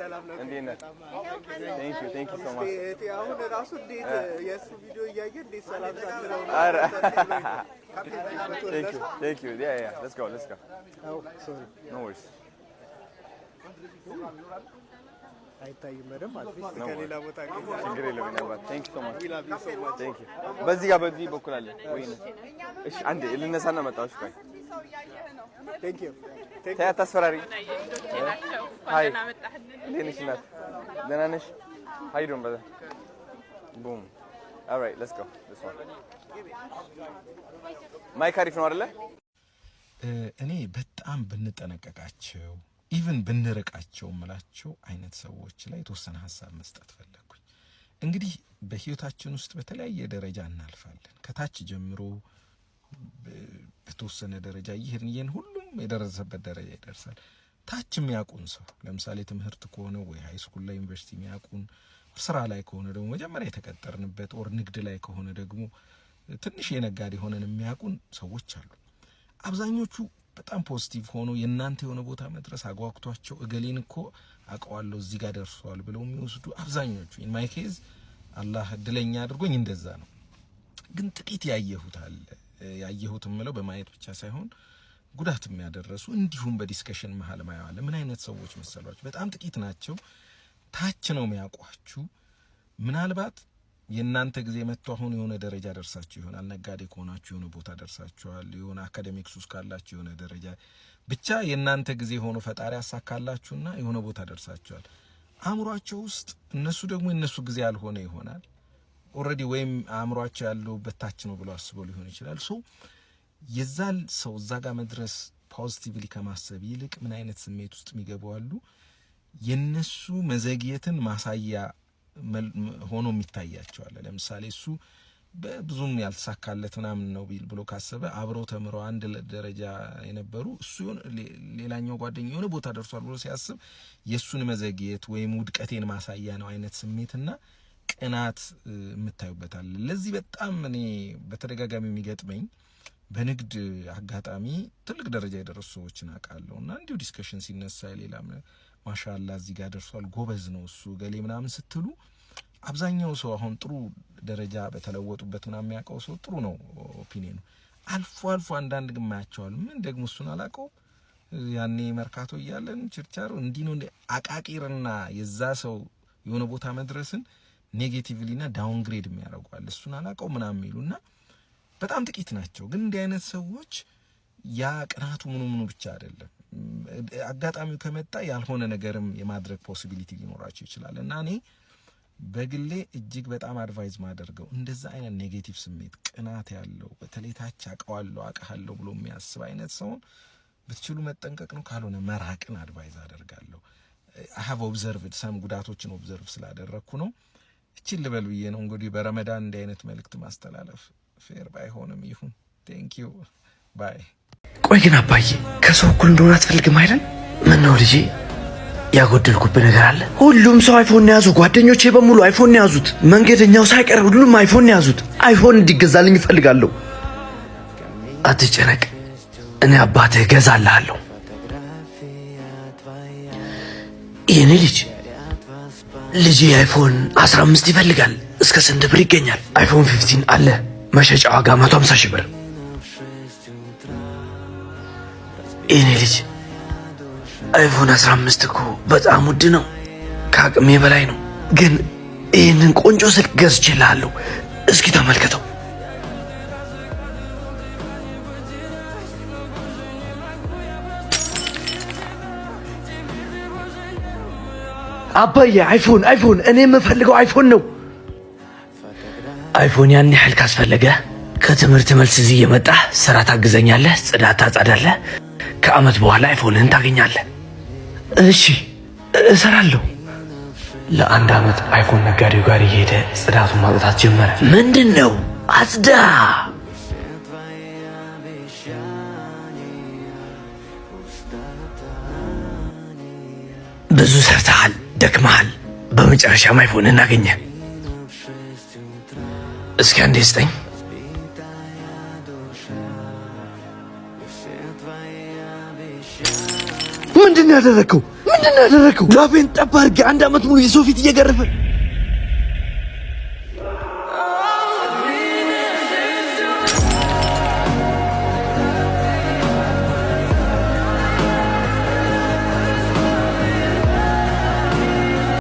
እንዴት ነህ? Thank you so much. አሁን ራሱ እንዴት የሱ ቪዲዮ እያየ እንዴት ሰላም ሳትለው Thank you. Yeah. Let's go. Oh, sorry. No worries. አይታይም በደምብ አትሊስት ከሌላ ቦታ ችግር የለውም ነበር Thank you so much. Thank you. በዚህ በኩል አለ ወይ? እሺ አንዴ ልነሳና መጣሁሽ ቆይ Thank you. ታስፈራሪ ሃይ ለነሽ ናት ደህና ነሽ How you doing brother? Boom. All right, let's go. This one. ማይክ አሪፍ ነው አይደለ? እኔ በጣም ብንጠነቀቃቸው ኢቭን ብንርቃቸው ምላቸው አይነት ሰዎች ላይ የተወሰነ ሐሳብ መስጠት ፈለኩኝ። እንግዲህ በህይወታችን ውስጥ በተለያየ ደረጃ እናልፋለን። ከታች ጀምሮ በተወሰነ ደረጃ ይሄን ሁሉም የደረሰበት ደረጃ ይደርሳል። ታች የሚያቁን ሰው ለምሳሌ ትምህርት ከሆነ ወይ ሃይ ስኩል ላይ ዩኒቨርሲቲ የሚያቁን ስራ ላይ ከሆነ ደግሞ መጀመሪያ የተቀጠርንበት ኦር ንግድ ላይ ከሆነ ደግሞ ትንሽ የነጋዴ ሆነን የሚያቁን ሰዎች አሉ። አብዛኞቹ በጣም ፖዚቲቭ ሆኖ የናንተ የሆነ ቦታ መድረስ አጓግቷቸው እገሌን እኮ አቀዋለሁ እዚህ ጋር ደርሷል ብለው የሚወስዱ አብዛኞቹ ኢን ማይ ኬዝ አላህ እድለኛ አድርጎኝ እንደዛ ነው። ግን ጥቂት ያየሁት ምለው በማየት ብቻ ሳይሆን ጉዳት የሚያደርሱ እንዲሁም በዲስከሽን መሃል ማያለ ምን አይነት ሰዎች መሰሏችሁ? በጣም ጥቂት ናቸው። ታች ነው የሚያቋችሁ። ምናልባት የናንተ ጊዜ መጥቶ አሁን የሆነ ደረጃ ደርሳችሁ ይሆናል። ነጋዴ ከሆናችሁ የሆነ ቦታ ደርሳችኋል። የሆነ አካዳሚክስ ውስጥ ካላችሁ የሆነ ደረጃ ብቻ የናንተ ጊዜ ሆኖ ፈጣሪ ያሳካላችሁና የሆነ ቦታ ደርሳችኋል። አእምሯቸው ውስጥ እነሱ ደግሞ የነሱ ጊዜ ያልሆነ ይሆናል። ኦሬዲ ወይም አእምሯቸው ያለው በታች ነው ብለው አስበው ሊሆን ይችላል። ሶ የዛል ሰው እዛ ጋር መድረስ ፖዚቲቭሊ ከማሰብ ይልቅ ምን አይነት ስሜት ውስጥ የሚገባዋሉ የነሱ መዘግየትን ማሳያ ሆኖ የሚታያቸዋል። ለምሳሌ እሱ በብዙም ያልተሳካለት ምናምን ነው ብሎ ካሰበ አብረው ተምረው አንድ ደረጃ የነበሩ እሱ ሌላኛው ጓደኛው የሆነ ቦታ ደርሷል ብሎ ሲያስብ የሱን መዘግየት ወይም ውድቀቴን ማሳያ ነው አይነት ስሜትና ቅናት የምታዩበታል። ለዚህ በጣም እኔ በተደጋጋሚ የሚገጥመኝ በንግድ አጋጣሚ ትልቅ ደረጃ የደረሱ ሰዎችን አውቃለሁና እንዲሁ ዲስከሽን ሲነሳ ሌላም ማሻአላ እዚህ ጋር ደርሷል ጎበዝ ነው እሱ ገሌ ምናምን ስትሉ አብዛኛው ሰው አሁን ጥሩ ደረጃ በተለወጡበት ምናምን የሚያውቀው ሰው ጥሩ ነው ኦፒኒየኑ። አልፎ አንዳንድ ግማያቸዋል ምን ደግሞ እሱን አላቀው ያኔ መርካቶ ይያለን ችርቻሮ እንዲኖ አቃቂርና የዛ ሰው የሆነ ቦታ መድረስን ኔጌቲቭሊና ዳውንግሬድ የሚያደርጓል እሱን አላቀው ምናምን ይሉና በጣም ጥቂት ናቸው። ግን እንዲህ አይነት ሰዎች ያ ቅናቱ ምኑ ብቻ አይደለም አጋጣሚው ከመጣ ያልሆነ ነገርም የማድረግ ፖሲቢሊቲ ሊኖራቸው ይችላል። እና እኔ በግሌ እጅግ በጣም አድቫይዝ ማደርገው እንደዛ አይነት ኔጌቲቭ ስሜት ቅናት ያለው በተለይ ታች አቀዋለሁ ብሎ የሚያስብ አይነት ሰውን ብትችሉ መጠንቀቅ ነው። ካልሆነ መራቅን አድቫይዝ አደርጋለሁ። I have observed some ጉዳቶችን ኦብዘርቭ ስላደረኩ ነው። እቺን ልበል ብዬ ነው። እንግዲህ በረመዳን እንዲህ አይነት መልእክት ማስተላለፍ ፌር ባይሆንም ይሁን። ቴንክ ዩ ባይ። ቆይ ግን አባዬ ከሰው እኩል እንደሆነ አትፈልግም አይደል? ምን ነው ልጄ ያጎደልኩብህ ነገር አለ? ሁሉም ሰው አይፎን ነው ያዙ። ጓደኞቼ በሙሉ አይፎን ነው ያዙት። መንገደኛው ሳይቀር ሁሉም አይፎን ነው ያዙት። አይፎን እንዲገዛልኝ እፈልጋለሁ። አትጨነቅ፣ እኔ አባትህ እገዛልሃለሁ። የኔ ልጅ አይፎን 15 ይፈልጋል። እስከ ስንት ብር ይገኛል? አይፎን 15 አለ። መሸጫ ዋጋ 150 ሺህ ብር። የኔ ልጅ አይፎን 15 እኮ በጣም ውድ ነው፣ ከአቅሜ በላይ ነው። ግን ይህንን ቆንጆ ስልክ ገዝቼልሃለሁ። እስኪ ተመልከተው። አባዬ አይፎን እኔ የምፈልገው አይፎን ነው። አይፎን ያን ያህል ካስፈለገ ከትምህርት መልስ እዚህ እየመጣህ ስራ ታግዘኛለህ፣ ጽዳት ታጸዳለህ። ከአመት በኋላ አይፎንን ታገኛለህ። እሺ እሰራለሁ። ለአንድ አመት አይፎን ነጋዴው ጋር እየሄደ ጽዳቱን ማጽዳት ጀመረ። ምንድነው አጽዳ። ብዙ ሰርተሃል፣ ደክመሃል። በመጨረሻም አይፎን እናገኘ። እስኪ አንዴ ስጠኝ። ምንድን ነው ያደረከው? ላቤን ጠብ አድርጌ 1 ዓመት ሙሉ የሰው ፊት እየገረፈ